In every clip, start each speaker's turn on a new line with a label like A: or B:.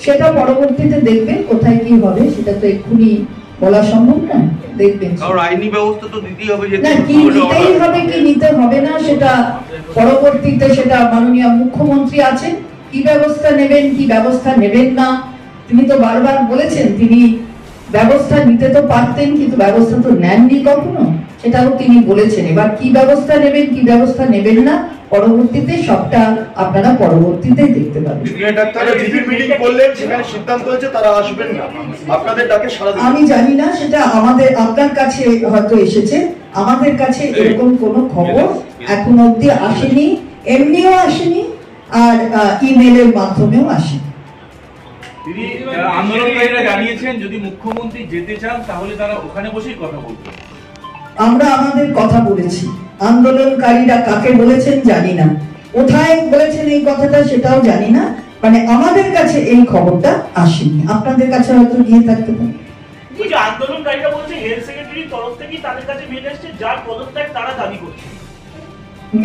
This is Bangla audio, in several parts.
A: সেটা পরবর্তীতে দেখবেন কোথায় কি হবে, সেটা তো এক্ষুনি বলা সম্ভব না। দেখবেন
B: আইনি ব্যবস্থা তো দিতেই হবে,
A: না কি নিতেই হবে কি নিতে হবে না সেটা পরবর্তীতে, সেটা মাননীয় মুখ্যমন্ত্রী আছেন, কি ব্যবস্থা নেবেন কি ব্যবস্থা নেবেন না। তিনি তো বারবার বলেছেন তিনি ব্যবস্থা নিতে তো পারতেন, কিন্তু ব্যবস্থা তো নেননি কখনো, সেটাও তিনি বলেছেন। এবার কি ব্যবস্থা নেবেন কি ব্যবস্থা নেবেন না পরবর্তীতে সবটা আপনারা পরবর্তীতে দেখতে পাবেন। আমি জানি না, সেটা আমাদের আপনার কাছে হয়তো এসেছে, আমাদের কাছে এরকম কোনো খবর এখন অব্দি আসেনি, এমনিও আসেনি, আর ইমেলের মাধ্যমেও আসেনি।
C: আন্দোলনকারীরা জানিয়েছেন যদি মুখ্যমন্ত্রী যেতে চান তাহলে তারা ওখানে বসেই কথা বলবেন।
A: আমরা আমাদের কথা বলেছি, আন্দোলনকারীরা কাকে বলেছেন জানি না, কোথায় বলেছেন এই কথাটা সেটাও জানি না, মানে আমাদের কাছে এই খবরটা আসেনি, আপনাদের কাছে হয়তো গিয়ে থাকতে পারে।
D: আন্দোলনকারীরা বলছে হেলথ সেক্রেটারির তরফ থেকে তাদের কাছে মেল এসেছে যার পদত্যাগ তারা দাবি করছে।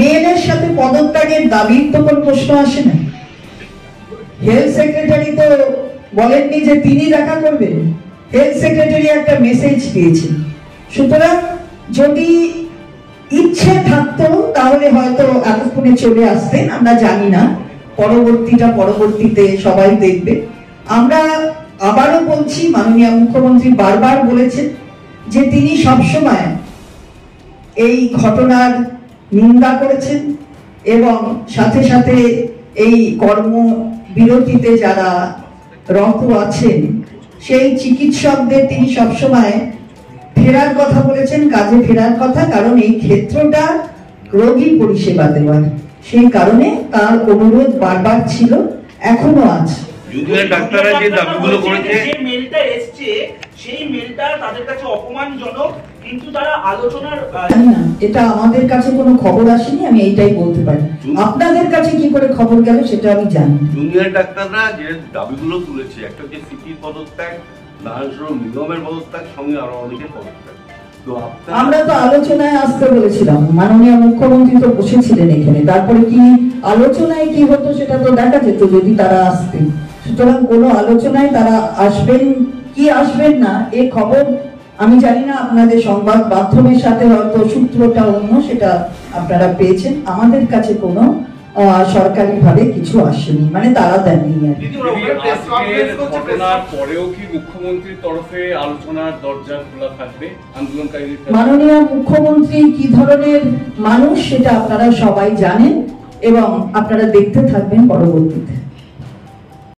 A: মেলের সাথে পদত্যাগের দাবির তো কোনো প্রশ্ন আসে না। হেলথ সেক্রেটারি তো বলেননি যে তিনি দেখা করবেন, হেলথ সেক্রেটারি একটা মেসেজ দিয়েছেন। সুতরাং যদি ইচ্ছে থাকতো তাহলে হয়তো এতক্ষণে চলে আসতেন, আমরা জানি না, পরবর্তীতে সবাই দেখবে। আমরা আবারও বলছি, মাননীয় মুখ্যমন্ত্রী বারবার বলেছেন যে তিনি সবসময় এই ঘটনার নিন্দা করেছেন এবং সাথে সাথে এই কর্মবিরতিতে যারা রত আছেন সেই চিকিৎসকদের তিনি সবসময় ফেরার কথা বলেছেন, কাজে ফেরার কথা, কারণ এই ক্ষেত্রটা রোগী পরিষেবা দেওয়ার, সেই কারণে তার অনুরোধ বারবার ছিল, এখনো আছে।
B: জুনিয়র ডাক্তাররা যে দাবিগুলো করেছে,
D: যে মেলটা এসেছে সেই মেলটা তাদের কাছে অপমানজনক, কিন্তু তারা আলোচনার
A: এটা আমাদের কাছে কোনো খবর আসেনি, আমি এইটাই বলতে পারি। আপনাদের কাছে কি করে খবর গেল সেটা আমি জানি।
B: জুনিয়র ডাক্তাররা যে দাবিগুলো তুলেছে, একটা যে সিপির পদত্যাগ, নারায়ণ নিগমের পদত্যাগ, সঙ্গে আরো অনেকের পদত্যাগ,
A: আমরা তো আলোচনায় আসতে বলেছিলাম, মাননীয় মুখ্যমন্ত্রী তো বসেছিলেন এখানে, তারপরে কি আলোচনায় কি হতো সেটা তো দেখা যেত যদি তারা আসতেন। সুতরাং কোনো আলোচনায় তারা আসবেন কি আসবেন না এ খবর আমি জানি না, আপনাদের সংবাদ মাধ্যমের সাথে হয়তো সূত্রটা অন্য, সেটা আপনারা পেয়েছেন। আমাদের কাছে কোনো সরকারি ভাবে কিছু আসেনি, মানে তারা দেননি।
C: পরেও কি মুখ্যমন্ত্রীর তরফে আলোচনার দরজা খোলা থাকবে আন্দোলনকারীদের?
A: মাননীয় মুখ্যমন্ত্রী কি ধরনের মানুষ সেটা আপনারা সবাই জানেন এবং আপনারা দেখতে থাকবেন পরবর্তীতে।